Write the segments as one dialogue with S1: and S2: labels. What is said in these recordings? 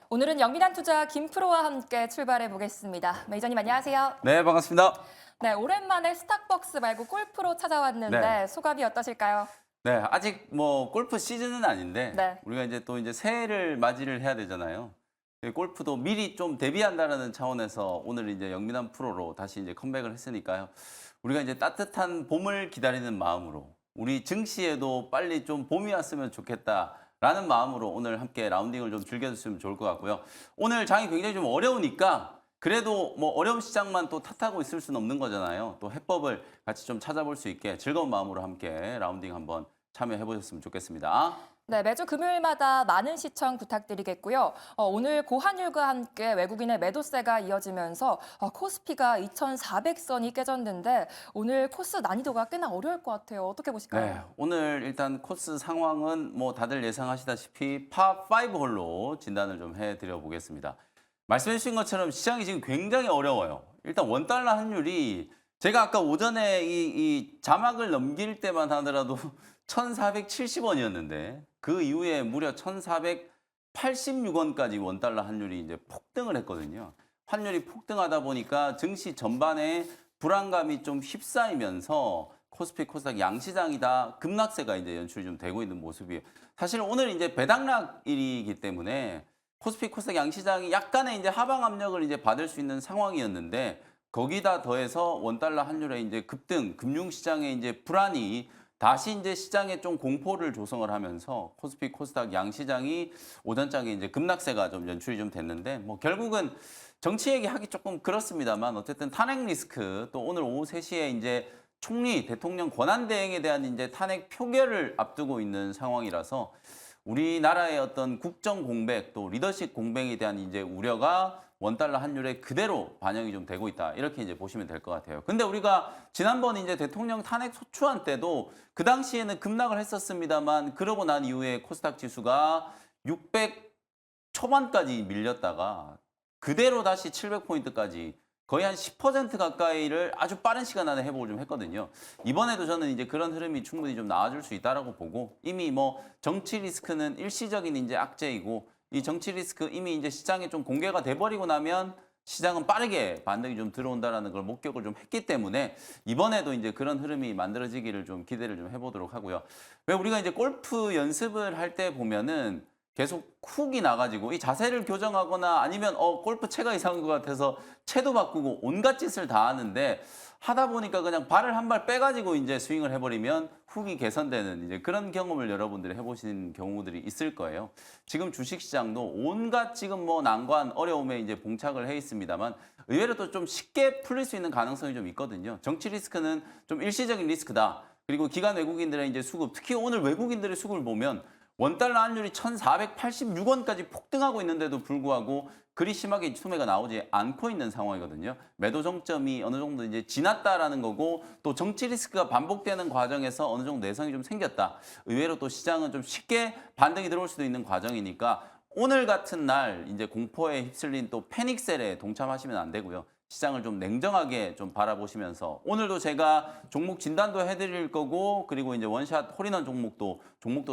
S1: 오늘은 영민한 투자 김프로와 함께 출발해 보겠습니다. 매니저님 안녕하세요.
S2: 네, 반갑습니다.
S1: 네, 오랜만에 스탁벅스 말고 골프로 찾아왔는데
S2: 네.
S1: 소감이 어떠실까요?
S2: 네, 아직 뭐 골프 시즌은 아닌데
S1: 네.
S2: 우리가 이제 또 새해를 맞이를 해야 되잖아요. 골프도 미리 좀 대비한다라는 차원에서 오늘 이제 영민한 프로로 다시 이제 컴백을 했으니까요. 우리가 이제 따뜻한 봄을 기다리는 마음으로 우리 증시에도 빨리 좀 봄이 왔으면 좋겠다라는 마음으로 오늘 함께 라운딩을 좀 즐겨주시면 좋을 것 같고요. 오늘 장이 굉장히 좀 어려우니까 그래도 뭐 어려운 시장만 또 탓하고 있을 수는 없는 거잖아요. 또 해법을 같이 좀 찾아볼 수 있게 즐거운 마음으로 함께 라운딩 한번 참여해 보셨으면 좋겠습니다.
S1: 네, 매주 금요일마다 많은 시청 부탁드리겠고요. 오늘 고환율과 함께 외국인의 매도세가 이어지면서 코스피가 2,400선이 깨졌는데 오늘 코스 난이도가 꽤나 어려울 것 같아요. 어떻게 보실까요?
S2: 네, 오늘 일단 코스 상황은 뭐 다들 예상하시다시피 파5 홀로 진단을 좀 해드려 보겠습니다. 말씀해 주신 것처럼 시장이 지금 굉장히 어려워요. 일단 원달러 환율이 제가 아까 오전에 이 자막을 넘길 때만 하더라도 1,470원이었는데 그 이후에 무려 1,486원까지 원달러 환율이 이제 폭등을 했거든요. 환율이 폭등하다 보니까 증시 전반에 불안감이 좀 휩싸이면서 코스피, 코스닥 양시장이 다 급락세가 이제 연출이 좀 되고 있는 모습이에요. 사실 오늘 이제 배당락일이기 때문에 코스피, 코스닥 양시장이 약간의 이제 하방 압력을 이제 받을 수 있는 상황이었는데 거기다 더해서 원달러 환율의 이제 급등, 금융시장의 이제 불안이 다시 이제 시장에 좀 공포를 조성을 하면서 코스피, 코스닥 양시장이 오전장에 이제 급락세가 좀 연출이 좀 됐는데 뭐 결국은 정치 얘기하기 조금 그렇습니다만 어쨌든 탄핵 리스크 또 오늘 오후 3시에 이제 총리, 대통령 권한대행에 대한 이제 탄핵 표결을 앞두고 있는 상황이라서 우리나라의 어떤 국정 공백 또 리더십 공백에 대한 이제 우려가 원달러 환율에 그대로 반영이 좀 되고 있다. 이렇게 이제 보시면 될 것 같아요. 근데 우리가 지난번 이제 대통령 탄핵 소추안 때도 그 당시에는 급락을 했었습니다만 그러고 난 이후에 코스닥 지수가 600 초반까지 밀렸다가 그대로 다시 700포인트까지 거의 한 10% 가까이를 아주 빠른 시간 안에 회복을 좀 했거든요. 이번에도 저는 이제 그런 흐름이 충분히 좀 나아질 수 있다라고 보고 이미 뭐 정치 리스크는 일시적인 이제 악재이고 이 정치 리스크 이미 이제 시장에 좀 공개가 돼버리고 나면 시장은 빠르게 반등이 좀 들어온다라는 걸 목격을 좀 했기 때문에 이번에도 이제 그런 흐름이 만들어지기를 좀 기대를 좀 해보도록 하고요. 왜 우리가 이제 골프 연습을 할 때 보면은 계속 훅이 나가지고 이 자세를 교정하거나 아니면 골프 채가 이상한 것 같아서 채도 바꾸고 온갖 짓을 다 하는데 하다 보니까 그냥 발을 한 발 빼가지고 이제 스윙을 해버리면 훅이 개선되는 이제 그런 경험을 여러분들이 해보신 경우들이 있을 거예요. 지금 주식시장도 온갖 지금 뭐 난관 어려움에 이제 봉착을 해 있습니다만 의외로 또 좀 쉽게 풀릴 수 있는 가능성이 좀 있거든요. 정치 리스크는 좀 일시적인 리스크다. 그리고 기관 외국인들의 이제 수급, 특히 오늘 외국인들의 수급을 보면 원달러 환율이 1,486원까지 폭등하고 있는데도 불구하고 그리 심하게 소매가 나오지 않고 있는 상황이거든요. 매도 정점이 어느 정도 이제 지났다라는 거고 또 정치 리스크가 반복되는 과정에서 어느 정도 내성이 좀 생겼다. 의외로 또 시장은 좀 쉽게 반등이 들어올 수도 있는 과정이니까 오늘 같은 날 이제 공포에 휩쓸린 또 패닉셀에 동참하시면 안 되고요. 시장을 좀 냉정하게 좀 바라보시면서 오늘도 제가 종목 진단도 해드릴 거고 그리고 이제 원샷 홀인원 종목도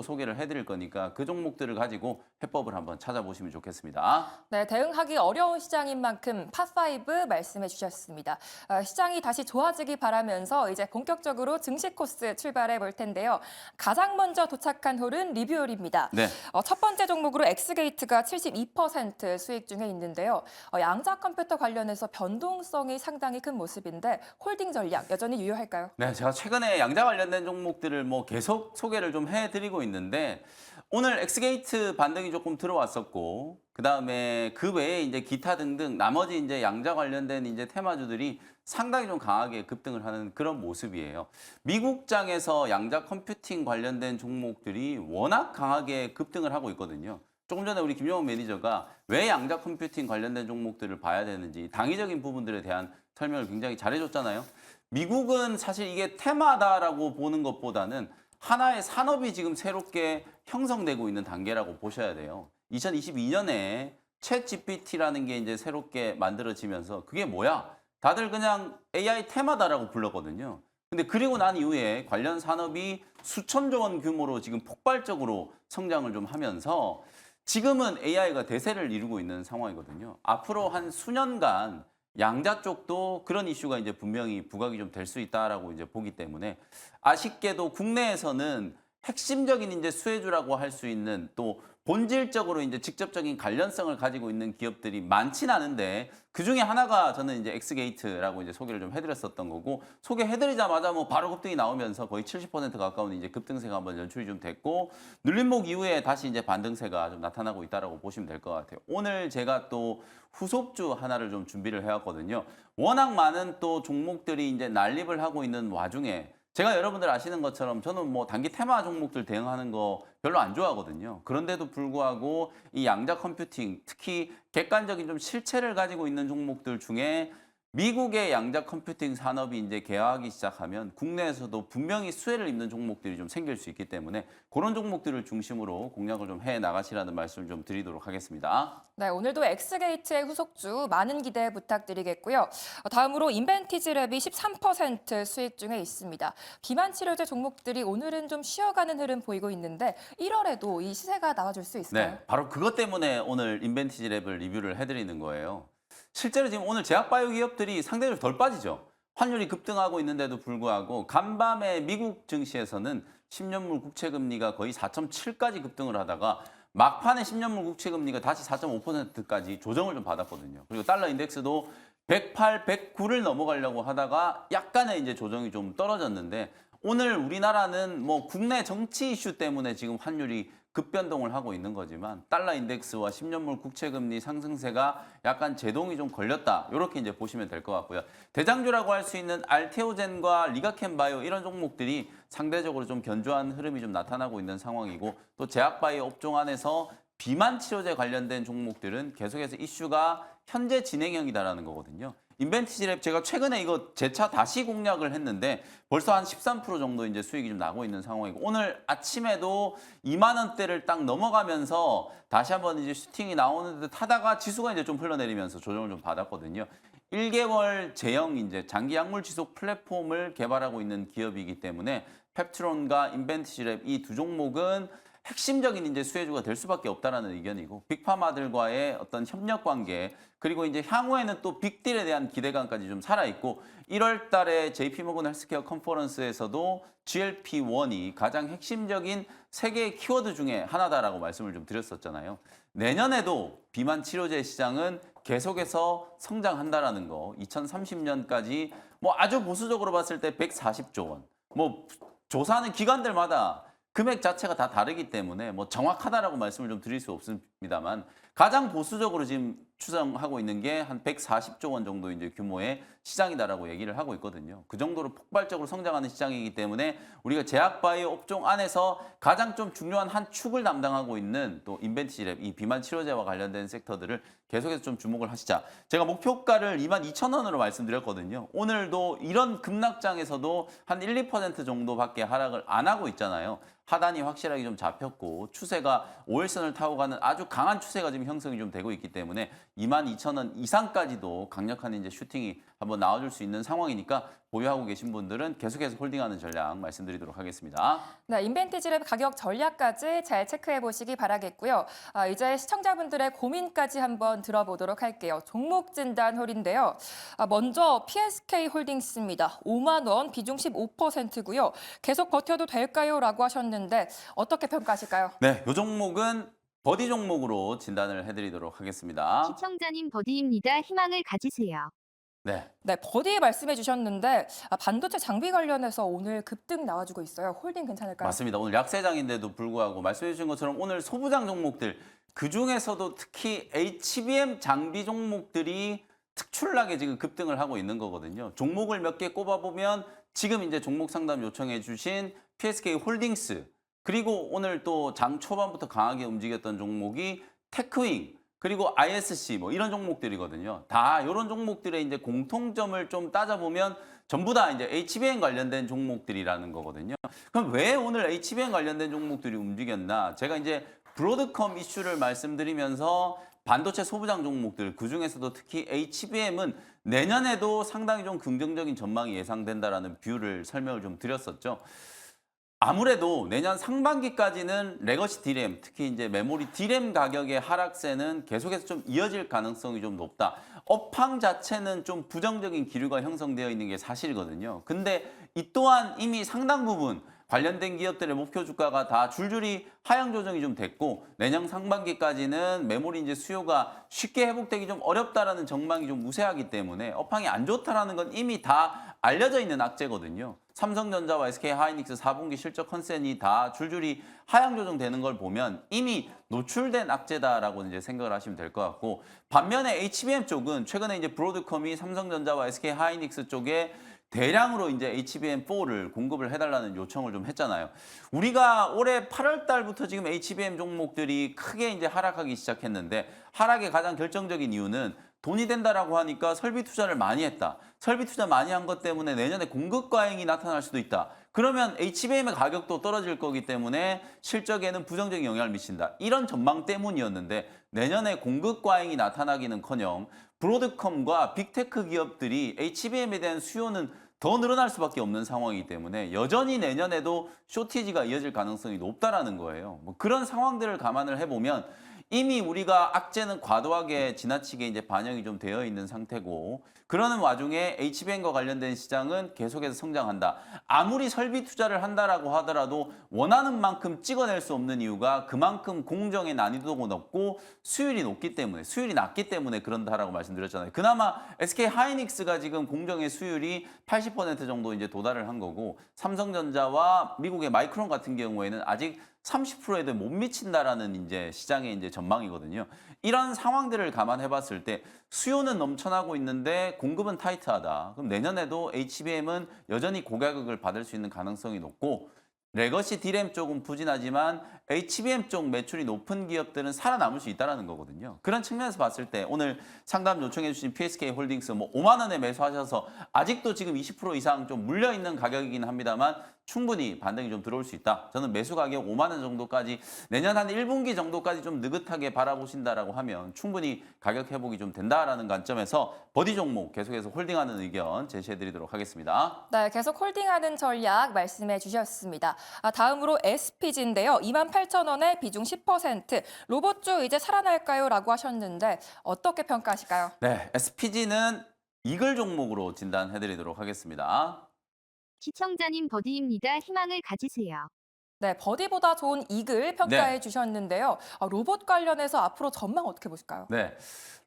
S2: 소개를 해드릴 거니까 그 종목들을 가지고 해법을 한번 찾아보시면 좋겠습니다.
S1: 네, 대응하기 어려운 시장인 만큼 파5 말씀해 주셨습니다. 시장이 다시 좋아지기 바라면서 이제 본격적으로 증시 코스 출발해 볼 텐데요. 가장 먼저 도착한 홀은 리뷰홀입니다.
S2: 네.
S1: 첫 번째 종목으로 엑스게이트가 72% 수익 중에 있는데요. 양자 컴퓨터 관련해서 변동성이 상당히 큰 모습인데 홀딩 전략 여전히 유효할까요?
S2: 네, 제가 최근에 양자 관련된 종목들을 뭐 계속 소개를 좀 해드리고 있는데 오늘 엑스게이트 반등이 조금 들어왔었고 그다음에 그 외에 이제 기타 등등 나머지 이제 양자 관련된 이제 테마주들이 상당히 좀 강하게 급등을 하는 그런 모습이에요. 미국장에서 양자 컴퓨팅 관련된 종목들이 워낙 강하게 급등을 하고 있거든요. 조금 전에 우리 김영훈 매니저가 왜 양자 컴퓨팅 관련된 종목들을 봐야 되는지 당위적인 부분들에 대한 설명을 굉장히 잘해줬잖아요. 미국은 사실 이게 테마다라고 보는 것보다는 하나의 산업이 지금 새롭게 형성되고 있는 단계라고 보셔야 돼요. 2022년에 챗 GPT라는 게 이제 새롭게 만들어지면서 그게 뭐야? 다들 그냥 AI 테마다라고 불렀거든요. 근데 그리고 난 이후에 관련 산업이 수천조 원 규모로 지금 폭발적으로 성장을 좀 하면서 지금은 AI가 대세를 이루고 있는 상황이거든요. 앞으로 한 수년간 양자 쪽도 그런 이슈가 이제 분명히 부각이 좀 될 수 있다라고 이제 보기 때문에 아쉽게도 국내에서는 핵심적인 이제 수혜주라고 할 수 있는 또 본질적으로 이제 직접적인 관련성을 가지고 있는 기업들이 많진 않은데 그 중에 하나가 저는 이제 엑스게이트라고 이제 소개를 좀 해드렸었던 거고 소개해드리자마자 뭐 바로 급등이 나오면서 거의 70% 가까운 이제 급등세가 한번 연출이 좀 됐고 눌림목 이후에 다시 이제 반등세가 좀 나타나고 있다라고 보시면 될 것 같아요. 오늘 제가 또 후속주 하나를 좀 준비를 해왔거든요. 워낙 많은 또 종목들이 이제 난립을 하고 있는 와중에 제가 여러분들 아시는 것처럼 저는 뭐 단기 테마 종목들 대응하는 거 별로 안 좋아하거든요. 그런데도 불구하고 이 양자 컴퓨팅, 특히 객관적인 좀 실체를 가지고 있는 종목들 중에 미국의 양자 컴퓨팅 산업이 이제 개화하기 시작하면 국내에서도 분명히 수혜를 입는 종목들이 좀 생길 수 있기 때문에 그런 종목들을 중심으로 공략을 좀 해 나가시라는 말씀을 좀 드리도록 하겠습니다.
S1: 네, 오늘도 엑스게이트의 후속주 많은 기대 부탁드리겠고요. 다음으로 인벤티지랩이 13% 수익 중에 있습니다. 비만 치료제 종목들이 오늘은 좀 쉬어가는 흐름 보이고 있는데 1월에도 이 시세가 나와줄 수 있을까요?
S2: 네, 바로 그것 때문에 오늘 인벤티지 랩을 리뷰를 해드리는 거예요. 실제로 지금 오늘 제약바이오 기업들이 상대적으로 덜 빠지죠. 환율이 급등하고 있는데도 불구하고 간밤에 미국 증시에서는 10년물 국채금리가 거의 4.7까지 급등을 하다가 막판에 10년물 국채금리가 다시 4.5%까지 조정을 좀 받았거든요. 그리고 달러 인덱스도 108, 109를 넘어가려고 하다가 약간의 이제 조정이 좀 떨어졌는데 오늘 우리나라는 뭐 국내 정치 이슈 때문에 지금 환율이 급변동을 하고 있는 거지만 달러 인덱스와 10년물 국채금리 상승세가 약간 제동이 좀 걸렸다. 이렇게 이제 보시면 될 것 같고요. 대장주라고 할 수 있는 알테오젠과 리가켄바이오 이런 종목들이 상대적으로 좀 견조한 흐름이 좀 나타나고 있는 상황이고 또 제약바이오 업종 안에서 비만 치료제 관련된 종목들은 계속해서 이슈가 현재 진행형이다라는 거거든요. 인벤티지랩 제가 최근에 이거 재차 다시 공략을 했는데 벌써 한 13% 정도 이제 수익이 좀 나고 있는 상황이고 오늘 아침에도 2만 원대를 딱 넘어가면서 다시 한번 이제 슈팅이 나오는 듯 하다가 지수가 이제 좀 흘러내리면서 조정을 좀 받았거든요. 1개월 제형 이제 장기 약물 지속 플랫폼을 개발하고 있는 기업이기 때문에 펩트론과 인벤티지랩 이 두 종목은 핵심적인 이제 수혜주가 될 수밖에 없다라는 의견이고 빅파마들과의 어떤 협력 관계 그리고 이제 향후에는 또 빅딜에 대한 기대감까지 좀 살아 있고 1월 달에 JP모건 헬스케어 컨퍼런스에서도 GLP-1이 가장 핵심적인 세계의 키워드 중에 하나다라고 말씀을 좀 드렸었잖아요. 내년에도 비만 치료제 시장은 계속해서 성장한다라는 거. 2030년까지 뭐 아주 보수적으로 봤을 때 140조 원. 뭐 조사하는 기관들마다 금액 자체가 다 다르기 때문에 뭐 정확하다라고 말씀을 좀 드릴 수 없습니다만 가장 보수적으로 지금 추정하고 있는 게 한 140조 원 정도 이제 규모의 시장이다라고 얘기를 하고 있거든요. 그 정도로 폭발적으로 성장하는 시장이기 때문에 우리가 제약바이오 업종 안에서 가장 좀 중요한 한 축을 담당하고 있는 또 인벤티지랩 이 비만 치료제와 관련된 섹터들을 계속해서 좀 주목을 하시자. 제가 목표가를 22,000원으로 말씀드렸거든요. 오늘도 이런 급락장에서도 한 1, 2% 정도밖에 하락을 안 하고 있잖아요. 하단이 확실하게 좀 잡혔고 추세가 5일선을 타고 가는 아주 강한 추세가 지금 형성이 좀 되고 있기 때문에 22,000원 이상까지도 강력한 이제 슈팅이 한번 나와줄 수 있는 상황이니까 보유하고 계신 분들은 계속해서 홀딩하는 전략 말씀드리도록 하겠습니다.
S1: 네, 인벤티지랩 가격 전략까지 잘 체크해 보시기 바라겠고요. 이제 시청자분들의 고민까지 한번 들어보도록 할게요. 종목 진단 홀인데요. 먼저 PSK 홀딩스입니다. 5만 원, 비중 15%고요. 계속 버텨도 될까요? 라고 하셨는데 어떻게 평가하실까요?
S2: 네, 이 종목은 버디 종목으로 진단을 해드리도록 하겠습니다.
S3: 시청자님 버디입니다. 희망을 가지세요.
S2: 네,
S1: 네, 버디 말씀해 주셨는데 반도체 장비 관련해서 오늘 급등 나와주고 있어요. 홀딩 괜찮을까요?
S2: 맞습니다. 오늘 약세장인데도 불구하고 말씀해 주신 것처럼 오늘 소부장 종목들 그중에서도 특히 HBM 장비 종목들이 특출나게 지금 급등을 하고 있는 거거든요. 종목을 몇 개 꼽아보면 지금 이제 종목 상담 요청해 주신 PSK 홀딩스 그리고 오늘 또 장 초반부터 강하게 움직였던 종목이 테크윙 그리고 ISC 뭐 이런 종목들이거든요. 다 이런 종목들의 이제 공통점을 좀 따져보면 전부 다 이제 HBM 관련된 종목들이라는 거거든요. 그럼 왜 오늘 HBM 관련된 종목들이 움직였나? 제가 이제 브로드컴 이슈를 말씀드리면서 반도체 소부장 종목들 그중에서도 특히 HBM은 내년에도 상당히 좀 긍정적인 전망이 예상된다라는 뷰를 설명을 좀 드렸었죠. 아무래도 내년 상반기까지는 레거시 D램, 특히 이제 메모리 D램 가격의 하락세는 계속해서 좀 이어질 가능성이 좀 높다. 업황 자체는 좀 부정적인 기류가 형성되어 있는 게 사실이거든요. 근데 이 또한 이미 상당 부분 관련된 기업들의 목표 주가가 다 줄줄이 하향 조정이 좀 됐고 내년 상반기까지는 메모리 이제 수요가 쉽게 회복되기 좀 어렵다라는 전망이 좀 우세하기 때문에 업황이 안 좋다라는 건 이미 다 알려져 있는 악재거든요. 삼성전자와 SK하이닉스 4분기 실적 컨센이 다 줄줄이 하향 조정되는 걸 보면 이미 노출된 악재다라고 이제 생각을 하시면 될 것 같고 반면에 HBM 쪽은 최근에 이제 브로드컴이 삼성전자와 SK하이닉스 쪽에 대량으로 이제 HBM4를 공급을 해달라는 요청을 좀 했잖아요. 우리가 올해 8월 달부터 지금 HBM 종목들이 크게 이제 하락하기 시작했는데 하락의 가장 결정적인 이유는 돈이 된다라고 하니까 설비 투자를 많이 했다. 설비 투자 많이 한 것 때문에 내년에 공급 과잉이 나타날 수도 있다. 그러면 HBM의 가격도 떨어질 거기 때문에 실적에는 부정적인 영향을 미친다. 이런 전망 때문이었는데 내년에 공급 과잉이 나타나기는커녕 브로드컴과 빅테크 기업들이 HBM에 대한 수요는 더 늘어날 수밖에 없는 상황이기 때문에 여전히 내년에도 쇼티지가 이어질 가능성이 높다라는 거예요. 뭐 그런 상황들을 감안을 해보면 이미 우리가 악재는 과도하게 지나치게 이제 반영이 좀 되어 있는 상태고 그러는 와중에 HBM과 관련된 시장은 계속해서 성장한다. 아무리 설비 투자를 한다라고 하더라도 원하는 만큼 찍어낼 수 없는 이유가 그만큼 공정의 난이도가 높고 수율이 낮기 때문에 그런다라고 말씀드렸잖아요. 그나마 SK하이닉스가 지금 공정의 수율이 80% 정도 이제 도달을 한 거고 삼성전자와 미국의 마이크론 같은 경우에는 아직 30%에도 못 미친다라는 이제 시장의 이제 전망이거든요. 이런 상황들을 감안해 봤을 때 수요는 넘쳐나고 있는데 공급은 타이트하다. 그럼 내년에도 HBM은 여전히 고가격을 받을 수 있는 가능성이 높고 레거시 D램 쪽은 부진하지만 HBM 쪽 매출이 높은 기업들은 살아남을 수 있다는 거거든요. 그런 측면에서 봤을 때 오늘 상담 요청해 주신 PSK홀딩스 뭐 5만 원에 매수하셔서 아직도 지금 20% 이상 좀 물려있는 가격이긴 합니다만 충분히 반등이 좀 들어올 수 있다. 저는 매수 가격 5만 원 정도까지 내년 한 1분기 정도까지 좀 느긋하게 바라보신다라고 하면 충분히 가격 회복이 좀 된다라는 관점에서 버디 종목 계속해서 홀딩하는 의견 제시해드리도록 하겠습니다.
S1: 네, 계속 홀딩하는 전략 말씀해 주셨습니다. 다음으로 SPG인데요. 28,000원에 비중 10%. 로봇주 이제 살아날까요? 라고 하셨는데 어떻게 평가하실까요?
S2: 네, SPG는 이글 종목으로 진단해드리도록 하겠습니다.
S3: 시청자님 버디입니다. 희망을 가지세요.
S1: 네, 버디보다 좋은 이글 평가해 주셨는데요. 로봇 관련해서 앞으로 전망 어떻게 보실까요?
S2: 네,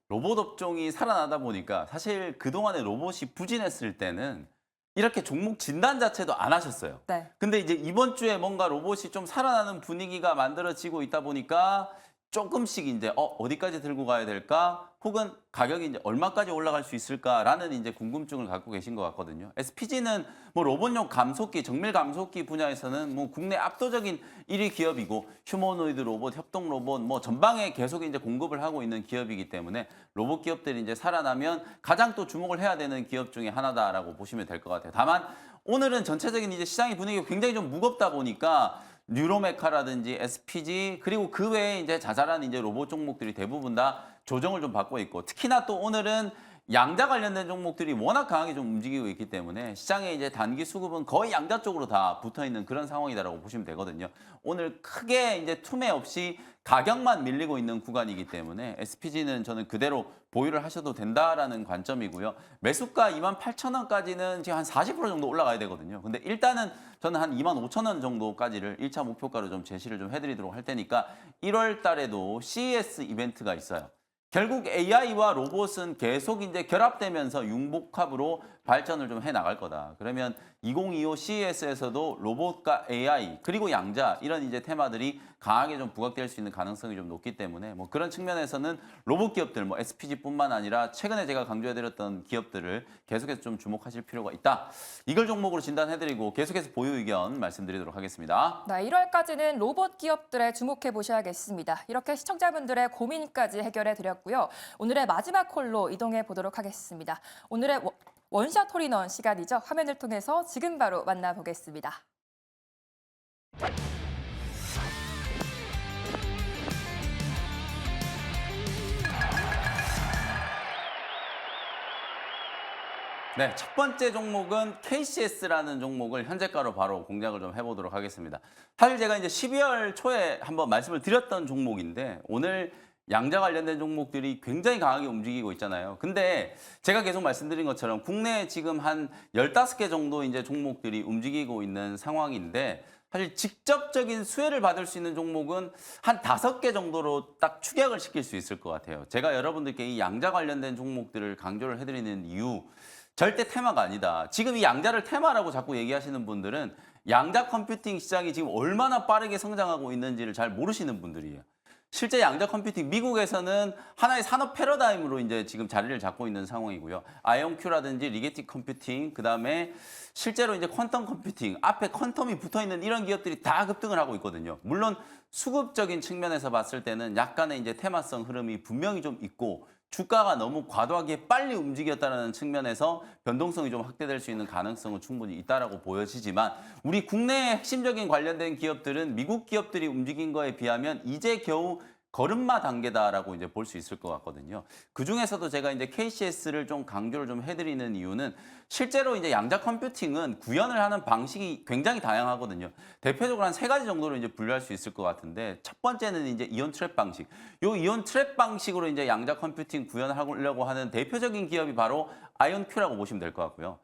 S2: 로봇 업종이 살아나다 보니까 사실 그동안에 로봇이 부진했을 때는 이렇게 종목 진단 자체도 안 하셨어요.
S1: 네.
S2: 근데 이제 이번 주에 뭔가 로봇이 좀 살아나는 분위기가 만들어지고 있다 보니까 조금씩 이제 어디까지 들고 가야 될까? 혹은 가격이 이제 얼마까지 올라갈 수 있을까라는 이제 궁금증을 갖고 계신 것 같거든요. SPG는 뭐 로봇용 감속기, 정밀 감속기 분야에서는 뭐 국내 압도적인 1위 기업이고 휴머노이드 로봇, 협동 로봇 뭐 전방에 계속 이제 공급을 하고 있는 기업이기 때문에 로봇 기업들이 이제 살아나면 가장 또 주목을 해야 되는 기업 중에 하나다라고 보시면 될 것 같아요. 다만 오늘은 전체적인 이제 시장의 분위기가 굉장히 좀 무겁다 보니까 뉴로메카라든지 SPG 그리고 그 외에 이제 자잘한 이제 로봇 종목들이 대부분 다 조정을 좀 받고 있고 특히나 또 오늘은 양자 관련된 종목들이 워낙 강하게 좀 움직이고 있기 때문에 시장에 이제 단기 수급은 거의 양자 쪽으로 다 붙어 있는 그런 상황이다라고 보시면 되거든요. 오늘 크게 이제 투매 없이 가격만 밀리고 있는 구간이기 때문에 SPG는 저는 그대로 보유를 하셔도 된다라는 관점이고요. 매수가 28,000원까지는 지금 한 40% 정도 올라가야 되거든요. 근데 일단은 저는 한 25,000원 정도까지를 1차 목표가로 좀 제시를 좀 해드리도록 할 테니까 1월 달에도 CES 이벤트가 있어요. 결국 AI와 로봇은 계속 이제 결합되면서 융복합으로 발전을 좀 해 나갈 거다. 그러면 2025 CES에서도 로봇과 AI 그리고 양자 이런 이제 테마들이 강하게 좀 부각될 수 있는 가능성이 좀 높기 때문에 뭐 그런 측면에서는 로봇 기업들 뭐 SPG뿐만 아니라 최근에 제가 강조해드렸던 기업들을 계속해서 좀 주목하실 필요가 있다. 이걸 종목으로 진단해드리고 계속해서 보유 의견 말씀드리도록 하겠습니다.
S1: 네, 1월까지는 로봇 기업들에 주목해 보셔야겠습니다. 이렇게 시청자분들의 고민까지 해결해 드렸고요. 오늘의 마지막 콜로 이동해 보도록 하겠습니다. 오늘의 원샷 홀인원 시간이죠. 화면을 통해서 지금 바로 만나보겠습니다.
S2: 네, 첫 번째 종목은 KCS라는 종목을 현재가로 바로 공략을 좀 해보도록 하겠습니다. 사실 제가 이제 12월 초에 한번 말씀을 드렸던 종목인데 오늘 양자 관련된 종목들이 굉장히 강하게 움직이고 있잖아요. 근데 제가 계속 말씀드린 것처럼 국내에 지금 한 15개 정도 이제 종목들이 움직이고 있는 상황인데 사실 직접적인 수혜를 받을 수 있는 종목은 한 5개 정도로 딱 축약을 시킬 수 있을 것 같아요. 제가 여러분들께 이 양자 관련된 종목들을 강조를 해드리는 이유, 절대 테마가 아니다. 지금 이 양자를 테마라고 자꾸 얘기하시는 분들은 양자 컴퓨팅 시장이 지금 얼마나 빠르게 성장하고 있는지를 잘 모르시는 분들이에요. 실제 양자 컴퓨팅 미국에서는 하나의 산업 패러다임으로 이제 지금 자리를 잡고 있는 상황이고요. 아이온큐라든지 리게틱 컴퓨팅, 그다음에 실제로 이제 퀀텀 컴퓨팅, 앞에 퀀텀이 붙어 있는 이런 기업들이 다 급등을 하고 있거든요. 물론 수급적인 측면에서 봤을 때는 약간의 이제 테마성 흐름이 분명히 좀 있고 주가가 너무 과도하게 빨리 움직였다는 측면에서 변동성이 좀 확대될 수 있는 가능성은 충분히 있다라고 보여지지만 우리 국내의 핵심적인 관련된 기업들은 미국 기업들이 움직인 거에 비하면 이제 겨우 걸음마 단계다라고 이제 볼 수 있을 것 같거든요. 그 중에서도 제가 이제 KCS를 좀 강조를 좀 해드리는 이유는 실제로 이제 양자 컴퓨팅은 구현을 하는 방식이 굉장히 다양하거든요. 대표적으로 한 3가지 정도로 이제 분류할 수 있을 것 같은데 첫 번째는 이제 이온 트랩 방식. 요 이온 트랩 방식으로 이제 양자 컴퓨팅 구현을 하려고 하는 대표적인 기업이 바로 아이온큐라고 보시면 될 것 같고요.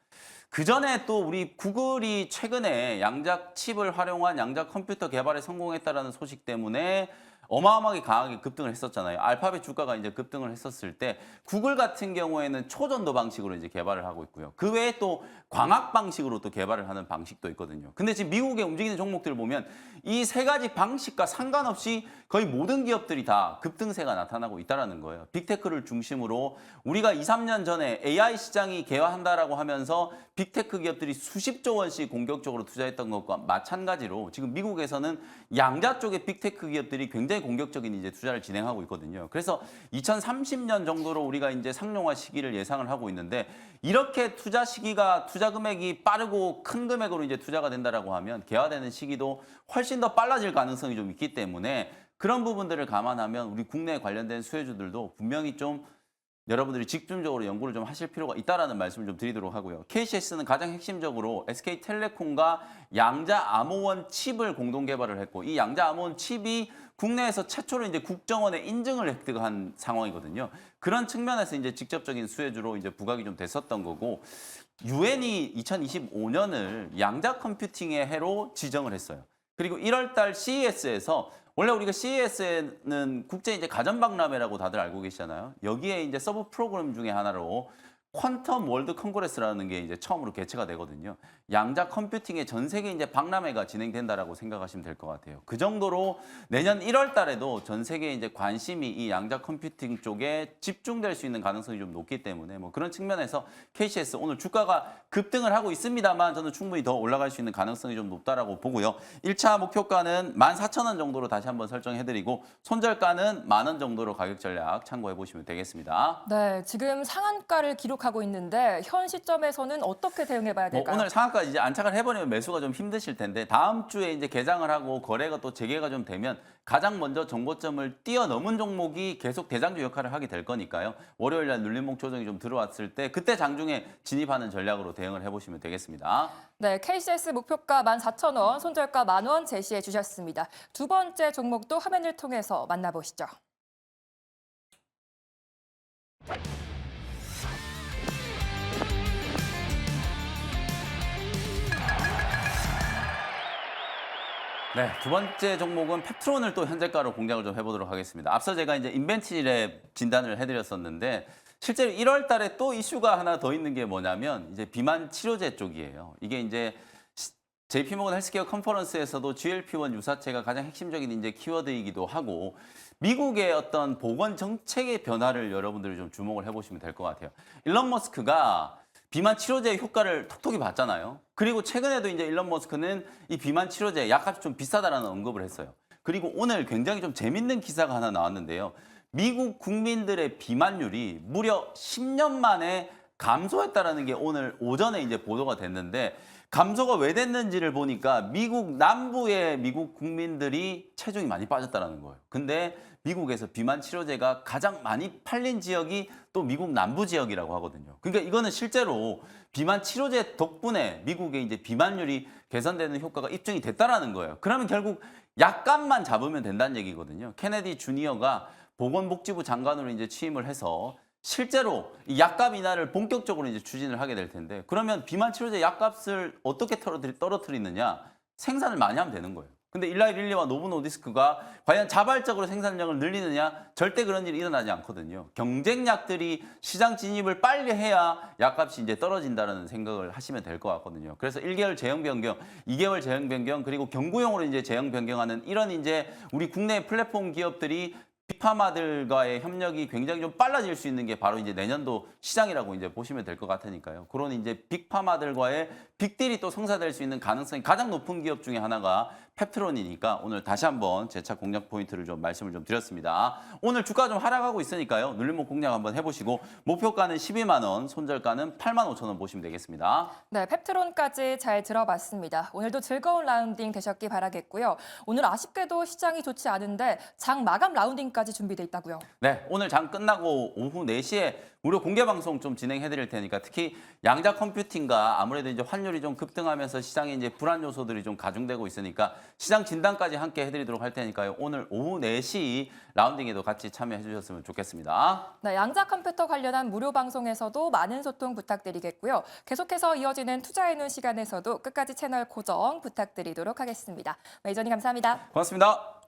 S2: 그 전에 또 우리 구글이 최근에 양자 칩을 활용한 양자 컴퓨터 개발에 성공했다라는 소식 때문에 어마어마하게 강하게 급등을 했었잖아요. 알파벳 주가가 이제 급등을 했었을 때 구글 같은 경우에는 초전도 방식으로 이제 개발을 하고 있고요. 그 외에 또 광학 방식으로 또 개발을 하는 방식도 있거든요. 근데 지금 미국에 움직이는 종목들을 보면 이 3가지 방식과 상관없이 거의 모든 기업들이 다 급등세가 나타나고 있다는 거예요. 빅테크를 중심으로 우리가 2, 3년 전에 AI 시장이 개화한다라고 하면서 빅테크 기업들이 수십조 원씩 공격적으로 투자했던 것과 마찬가지로 지금 미국에서는 양자 쪽의 빅테크 기업들이 굉장히 공격적인 이제 투자를 진행하고 있거든요. 그래서 2030년 정도로 우리가 이제 상용화 시기를 예상을 하고 있는데 이렇게 투자 시기가 투자 금액이 빠르고 큰 금액으로 이제 투자가 된다라고 하면 개화되는 시기도 훨씬 더 빨라질 가능성이 좀 있기 때문에 그런 부분들을 감안하면 우리 국내 관련된 수혜주들도 분명히 좀 여러분들이 집중적으로 연구를 좀 하실 필요가 있다라는 말씀을 좀 드리도록 하고요. KCS는 가장 핵심적으로 SK텔레콤과 양자 암호원 칩을 공동 개발을 했고 이 양자 암호원 칩이 국내에서 최초로 이제 국정원의 인증을 획득한 상황이거든요. 그런 측면에서 이제 직접적인 수혜주로 이제 부각이 좀 됐었던 거고 유엔이 2025년을 양자 컴퓨팅의 해로 지정을 했어요. 그리고 1월 달 CES에서 원래 우리가 CES는 국제 이제 가전박람회라고 다들 알고 계시잖아요. 여기에 이제 서브 프로그램 중에 하나로 퀀텀 월드 컨그레스라는 게 이제 처음으로 개최가 되거든요. 양자 컴퓨팅의 전 세계 이제 박람회가 진행된다라고 생각하시면 될 것 같아요. 그 정도로 내년 1월 달에도 전 세계에 이제 관심이 이 양자 컴퓨팅 쪽에 집중될 수 있는 가능성이 좀 높기 때문에 뭐 그런 측면에서 KCS 오늘 주가가 급등을 하고 있습니다만 저는 충분히 더 올라갈 수 있는 가능성이 좀 높다라고 보고요. 1차 목표가는 14,000원 정도로 다시 한번 설정해드리고 손절가는 10,000원 정도로 가격 전략 참고해 보시면 되겠습니다.
S1: 네, 지금 상한가를 기록하고 있는데 현 시점에서는 어떻게 대응해 봐야 될까요?
S2: 오늘 상한가 이제 안착을 해버리면 매수가 좀 힘드실 텐데 다음 주에 이제 개장을 하고 거래가 또 재개가 좀 되면 가장 먼저 정고점을 뛰어넘은 종목이 계속 대장주 역할을 하게 될 거니까요. 월요일 날 눌림목 조정이 좀 들어왔을 때 그때 장중에 진입하는 전략으로 대응을 해보시면 되겠습니다.
S1: 네, KCS 목표가 14,000원, 손절가 10,000원 제시해 주셨습니다. 두 번째 종목도 화면을 통해서 만나보시죠.
S2: 네, 두 번째 종목은 펩트론을 또 현재가로 공략을 좀 해보도록 하겠습니다. 앞서 제가 이제 인벤치랩 진단을 해드렸었는데 실제로 1월 달에 또 이슈가 하나 더 있는 게 뭐냐면 이제 비만 치료제 쪽이에요. 이게 이제 JP모건 헬스케어 컨퍼런스에서도 GLP-1 유사체가 가장 핵심적인 이제 키워드이기도 하고 미국의 어떤 보건 정책의 변화를 여러분들이 좀 주목을 해보시면 될 것 같아요. 일론 머스크가 비만 치료제 효과를 톡톡히 봤잖아요. 그리고 최근에도 이제 일론 머스크는 이 비만 치료제 약값이 좀 비싸다라는 언급을 했어요. 그리고 오늘 굉장히 좀 재밌는 기사가 하나 나왔는데요. 미국 국민들의 비만율이 무려 10년 만에 감소했다라는 게 오늘 오전에 이제 보도가 됐는데 감소가 왜 됐는지를 보니까 미국 남부의 미국 국민들이 체중이 많이 빠졌다는 거예요. 근데 미국에서 비만 치료제가 가장 많이 팔린 지역이 또 미국 남부 지역이라고 하거든요. 그러니까 이거는 실제로 비만 치료제 덕분에 미국의 이제 비만율이 개선되는 효과가 입증이 됐다라는 거예요. 그러면 결국 약값만 잡으면 된다는 얘기거든요. 케네디 주니어가 보건복지부 장관으로 이제 취임을 해서 실제로 이 약값 인하를 본격적으로 이제 추진을 하게 될 텐데, 그러면 비만 치료제 약값을 어떻게 떨어뜨리느냐? 생산을 많이 하면 되는 거예요. 근데 일라이 릴리와 노보 노디스크가 과연 자발적으로 생산량을 늘리느냐? 절대 그런 일이 일어나지 않거든요. 경쟁약들이 시장 진입을 빨리 해야 약값이 이제 떨어진다는 생각을 하시면 될 것 같거든요. 그래서 1개월 제형 변경, 2개월 제형 변경, 그리고 경구용으로 이제 제형 변경하는 이런 이제 우리 국내 플랫폼 기업들이 빅파마들과의 협력이 굉장히 좀 빨라질 수 있는 게 바로 이제 내년도 시장이라고 이제 보시면 될 것 같으니까요. 그런 이제 빅파마들과의 빅딜이 또 성사될 수 있는 가능성이 가장 높은 기업 중에 하나가 펩트론이니까 오늘 다시 한번 재차 공략 포인트를 좀 말씀을 좀 드렸습니다. 오늘 주가 좀 하락하고 있으니까요. 눌림목 공략 한번 해보시고 목표가는 12만 원, 손절가는 8만 5천 원 보시면 되겠습니다.
S1: 네, 펩트론까지 잘 들어봤습니다. 오늘도 즐거운 라운딩 되셨기 바라겠고요. 오늘 아쉽게도 시장이 좋지 않은데 장 마감 라운딩까지 준비돼 있다고요.
S2: 네, 오늘 장 끝나고 오후 4시에 무료 공개 방송 좀 진행해 드릴 테니까 특히 양자 컴퓨팅과 아무래도 이제 환율이 좀 급등하면서 시장에 이제 불안 요소들이 좀 가중되고 있으니까 시장 진단까지 함께 해드리도록 할 테니까요. 오늘 오후 4시 라운딩에도 같이 참여해 주셨으면 좋겠습니다.
S1: 네, 양자 컴퓨터 관련한 무료 방송에서도 많은 소통 부탁드리겠고요. 계속해서 이어지는 투자의 눈 시간에서도 끝까지 채널 고정 부탁드리도록 하겠습니다. 매니저님 감사합니다.
S2: 고맙습니다.